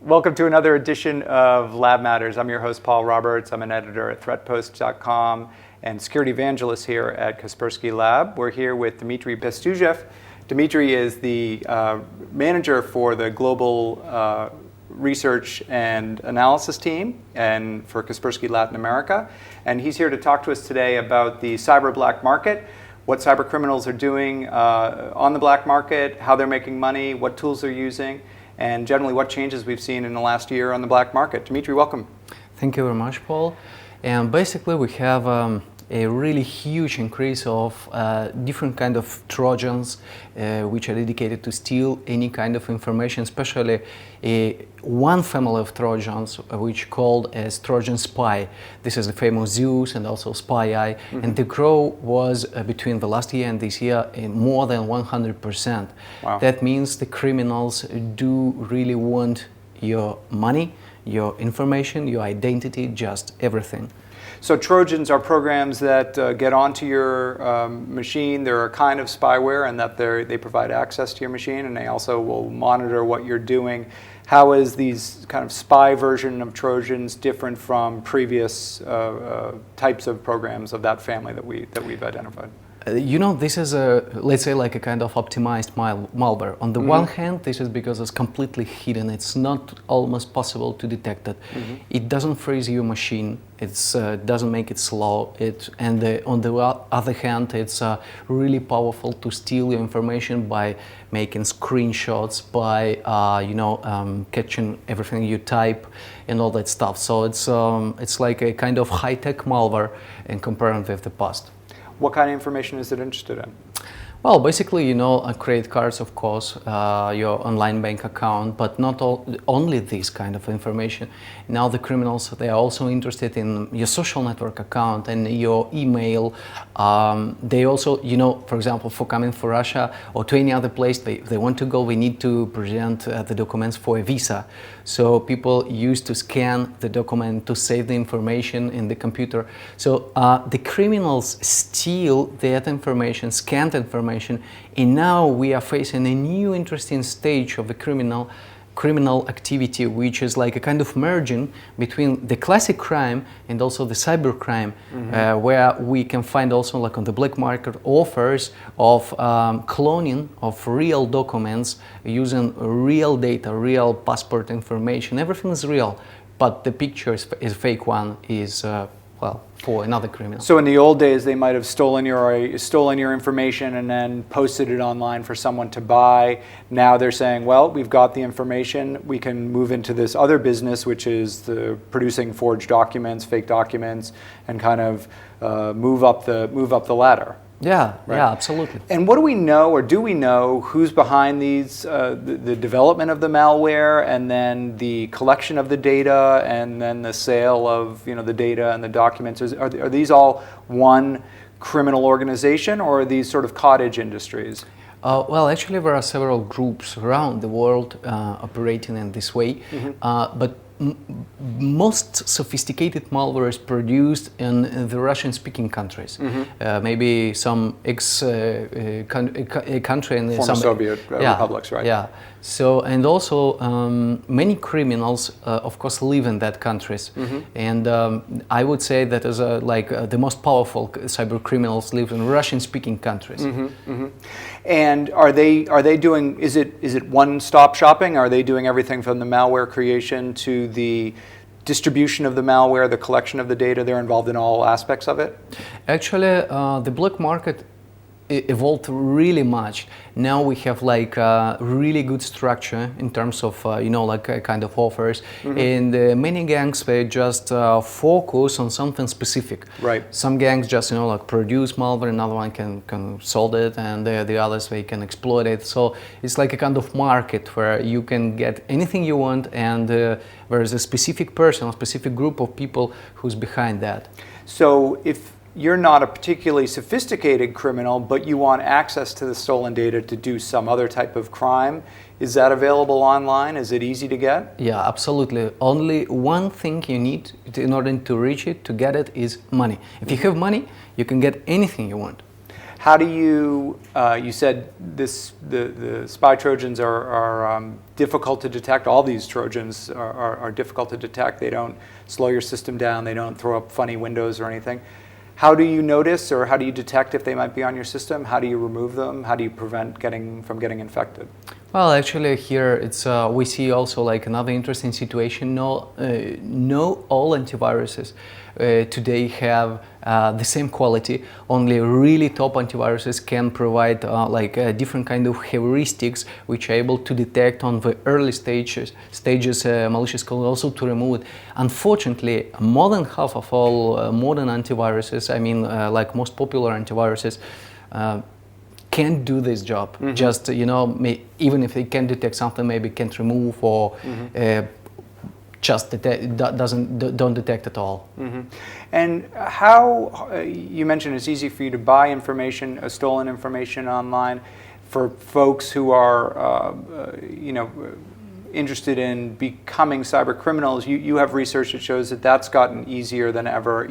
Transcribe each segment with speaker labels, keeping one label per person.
Speaker 1: Welcome to another edition of Lab Matters. I'm your host, Paul Roberts. I'm an editor at threatpost.com and security evangelist here at Kaspersky Lab. We're here with Dmitry Bestuzhev. Dmitry is the manager for the global research and analysis team and for Kaspersky Latin America. And he's here to talk to us today about the cyber black market, what cyber criminals are doing on the black market, how they're making money, what tools they're using, and generally what changes we've seen in the last year on the black market. Dmitry, welcome.
Speaker 2: Thank you very much, Paul. And basically we have a really huge increase of different kind of Trojans which are dedicated to steal any kind of information, especially one family of Trojans which called as Trojan Spy. This is the famous Zeus and also Spy Eye, and the growth was between the last year and this year more than 100%.
Speaker 1: Wow.
Speaker 2: That means the criminals do really want your money, your information, your identity, just everything.
Speaker 1: So Trojans are programs that get onto your machine. They're a kind of spyware, and that they provide access to your machine, and they also will monitor what you're doing. How is these kind of spy version of Trojans different from previous types of programs of that family that we've identified?
Speaker 2: You know, this is let's say like a kind of optimized malware. On the one hand, this is because it's completely hidden. It's not almost possible to detect it. It doesn't freeze your machine. It doesn't make it slow. On the other hand, it's really powerful to steal your information by making screenshots, by catching everything you type and all that stuff. So it's like a kind of high-tech malware in comparison with the past.
Speaker 1: What kind of information is it interested in?
Speaker 2: Well, basically, credit cards, of course, your online bank account, but not only this kind of information. Now the criminals, they are also interested in your social network account and your email. They also, for example, for coming for Russia or to any other place they want to go, we need to present the documents for a visa. So people used to scan the document to save the information in the computer. So the criminals steal that information, scanned information, and now we are facing a new interesting stage of the criminal activity, which is like a kind of merging between the classic crime and also the cybercrime, where we can find also, like on the black market, offers of cloning of real documents using real data, real passport information. Everything is real, but the picture is a fake one, is for another criminal.
Speaker 1: So in the old days, they might have stolen your information and then posted it online for someone to buy. Now they're saying, well, we've got the information. We can move into this other business, which is the producing forged documents, fake documents, and kind of move up the ladder.
Speaker 2: Yeah,
Speaker 1: right?
Speaker 2: Yeah, absolutely.
Speaker 1: And what do we know, or do we know, who's behind these, the development of the malware, and then the collection of the data, and then the sale of the data and the documents? Are these all one criminal organization, or are these sort of cottage industries?
Speaker 2: Well, actually, there are several groups around the world operating in this way, but most sophisticated malware is produced in the Russian-speaking countries. Maybe some country in
Speaker 1: former
Speaker 2: some
Speaker 1: Soviet republics, right?
Speaker 2: Yeah. So, and also many criminals, of course, live in that countries, and I would say that as the most powerful cyber criminals live in Russian-speaking countries.
Speaker 1: And are they doing? Is it one-stop shopping? Are they doing everything from the malware creation to the distribution of the malware, the collection of the data? They're involved in all aspects of it?
Speaker 2: Actually, the black market evolved really much. Now we have like a really good structure in terms of kind of offers, and many gangs, they just focus on something specific.
Speaker 1: Right.
Speaker 2: Some gangs just produce malware, another one can sell it, and the others, they can exploit it. So it's like a kind of market where you can get anything you want, and there is a specific person, a specific group of people who's behind that.
Speaker 1: So if you're not a particularly sophisticated criminal, but you want access to the stolen data to do some other type of crime, is that available online? Is it easy to get?
Speaker 2: Yeah, absolutely. Only one thing you need in order to reach it, to get it, is money. If you have money, you can get anything you want.
Speaker 1: How do you, you said the spy Trojans are difficult to detect. All these Trojans are difficult to detect. They don't slow your system down. They don't throw up funny windows or anything. How do you notice, or how do you detect if they might be on your system? How do you remove them? How do you prevent from getting infected?
Speaker 2: Well, actually, here it's we see also like another interesting situation. No all antiviruses today have the same quality. Only really top antiviruses can provide different kind of heuristics which are able to detect on the early stages malicious code, also to remove it. Unfortunately, more than half of all modern antiviruses, I mean like most popular antiviruses, can't do this job. Mm-hmm. Just even if they can detect something, maybe can't remove or just don't detect at all.
Speaker 1: Mm-hmm. And how you mentioned it's easy for you to buy information, stolen information online. For folks who are interested in becoming cyber criminals, you have research that shows that that's gotten easier than ever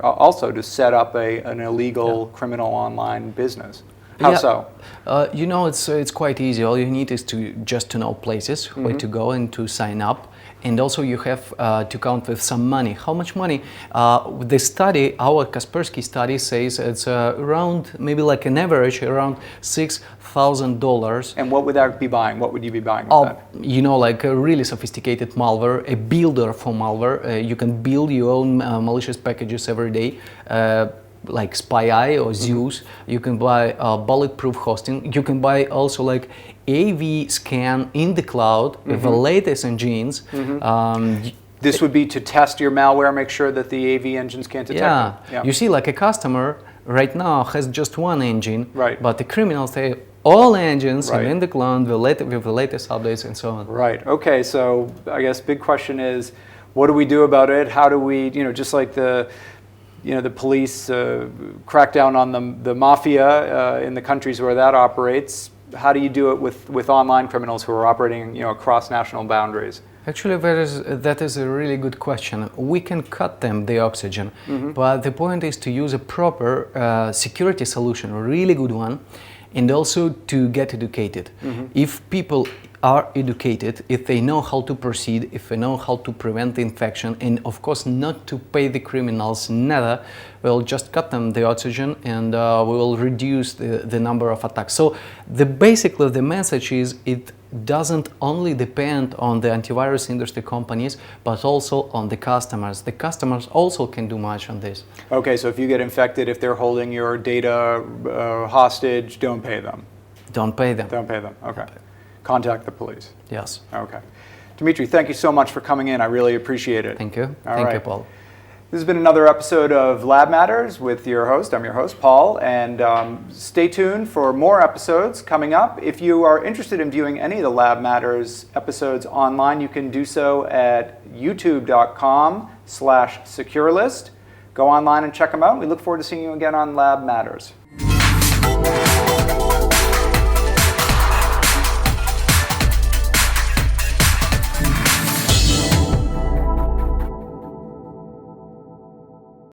Speaker 1: also to set up an illegal criminal online business. How so?
Speaker 2: It's quite easy. All you need is to know places where to go and to sign up. And also you have to count with some money. How much money? The study, our Kaspersky study, says it's around, maybe like an average, around $6,000.
Speaker 1: And what would that be buying? What would you be buying with that?
Speaker 2: Like a really sophisticated malware, a builder for malware. You can build your own malicious packages every day. Like SpyEye or Zeus. You can buy bulletproof hosting. You can buy also like AV scan in the cloud with the latest engines.
Speaker 1: This would be to test your malware, make sure that the AV engines can't detect it.
Speaker 2: Yeah. You see, like a customer right now has just one engine,
Speaker 1: right,
Speaker 2: but the criminals say all engines and in the cloud with the latest updates and so on.
Speaker 1: Right. Okay. So I guess big question is, what do we do about it? How do we, just like the police crack down on the mafia in the countries where that operates. How do you do it with online criminals who are operating across national boundaries?
Speaker 2: Actually, that is a really good question. We can cut them the oxygen, but the point is to use a proper security solution, a really good one, and also to get educated. If people are educated, if they know how to proceed, if they know how to prevent the infection, and of course not to pay the criminals nada, we'll just cut them the oxygen and we will reduce the number of attacks. So basically the message is it doesn't only depend on the antivirus industry companies, but also on the customers. The customers also can do much on this.
Speaker 1: Okay, so if you get infected, if they're holding your data hostage, don't pay them.
Speaker 2: Don't pay them.
Speaker 1: Don't pay them, okay. Contact the police.
Speaker 2: Yes.
Speaker 1: Okay. Dmitry, thank you so much for coming in. I really appreciate it.
Speaker 2: Thank you.
Speaker 1: Thank
Speaker 2: you, Paul.
Speaker 1: This has been another episode of Lab Matters with your host. I'm your host, Paul, and stay tuned for more episodes coming up. If you are interested in viewing any of the Lab Matters episodes online, you can do so at youtube.com/securelist. Go online and check them out. We look forward to seeing you again on Lab Matters.